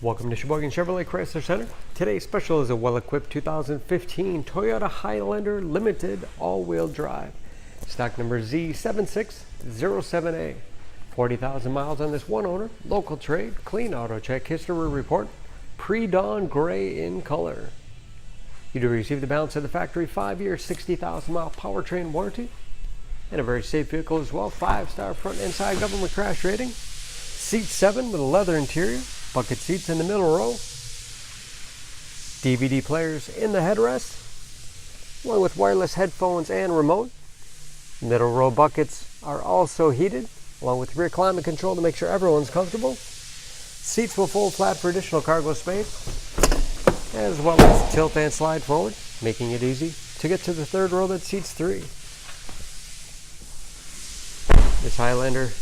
Welcome to Sheboygan Chevrolet Chrysler Center. Today's special is a well-equipped 2015 Toyota Highlander Limited all-wheel drive. Stock number Z7607A. 40,000 miles on this one owner. Local trade. Clean auto check history report. Predawn Gray in color. You do receive the balance of the factory 5-year, 60,000 mile powertrain warranty. And a very safe vehicle as well. 5-star front and side government crash rating. Seat 7 with a leather interior. Bucket seats in the middle row. DVD players in the headrest, along with wireless headphones and remote. Middle row buckets are also heated, along with rear climate control to make sure everyone's comfortable. Seats will fold flat for additional cargo space, as well as tilt and slide forward, making it easy to get to the third row that seats 3. This Highlander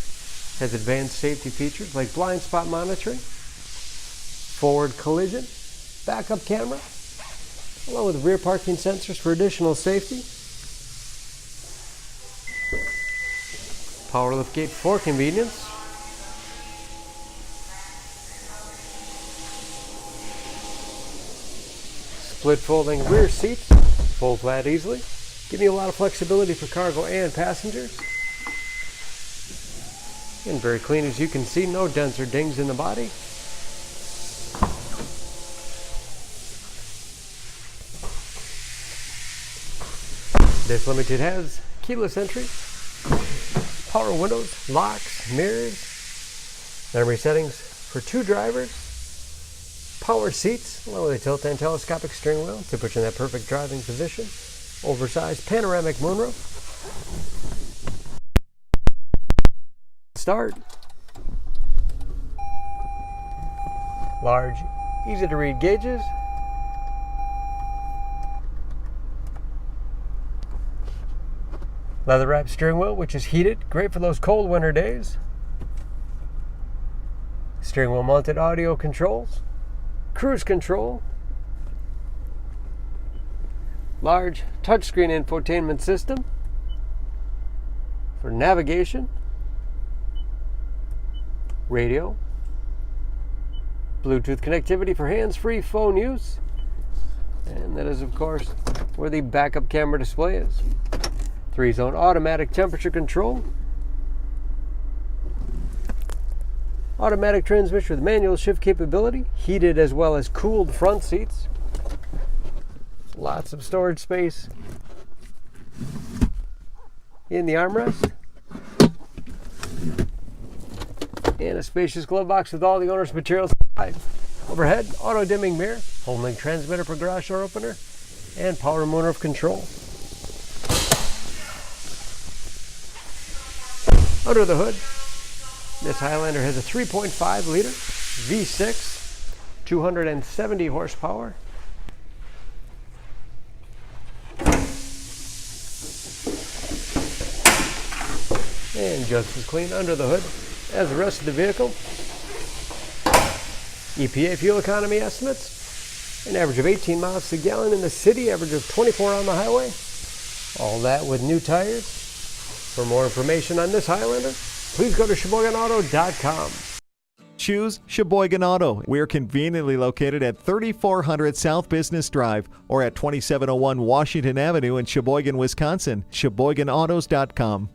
has advanced safety features like blind spot monitoring, forward collision, backup camera, along with rear parking sensors for additional safety. Power liftgate for convenience. Split folding rear seats, fold flat easily, giving you a lot of flexibility for cargo and passengers. And very clean, as you can see, no dents or dings in the body. This Limited has keyless entry, power windows, locks, mirrors, memory settings for 2 drivers, power seats, along with a tilt and telescopic steering wheel to put you in that perfect driving position, oversized panoramic moonroof. Start. Large, easy to read gauges. Leather wrapped steering wheel, which is heated, great for those cold winter days. Steering wheel mounted audio controls, cruise control, large touchscreen infotainment system for navigation, radio, Bluetooth connectivity for hands-free phone use, and that is, of course, where the backup camera display is. 3-zone automatic temperature control. Automatic transmission with manual shift capability. Heated as well as cooled front seats. Lots of storage space in the armrest. And a spacious glove box with all the owner's materials inside. Overhead, auto dimming mirror, home link transmitter for garage door opener, and power moonroof control. Under the hood, this Highlander has a 3.5-liter V6, 270 horsepower. And just as clean under the hood as the rest of the vehicle. EPA fuel economy estimates, an average of 18 miles per gallon in the city, average of 24 on the highway. All that with new tires. For more information on this Highlander, please go to SheboyganAuto.com. Choose Sheboygan Auto. We're conveniently located at 3400 South Business Drive or at 2701 Washington Avenue in Sheboygan, Wisconsin. SheboyganAutos.com.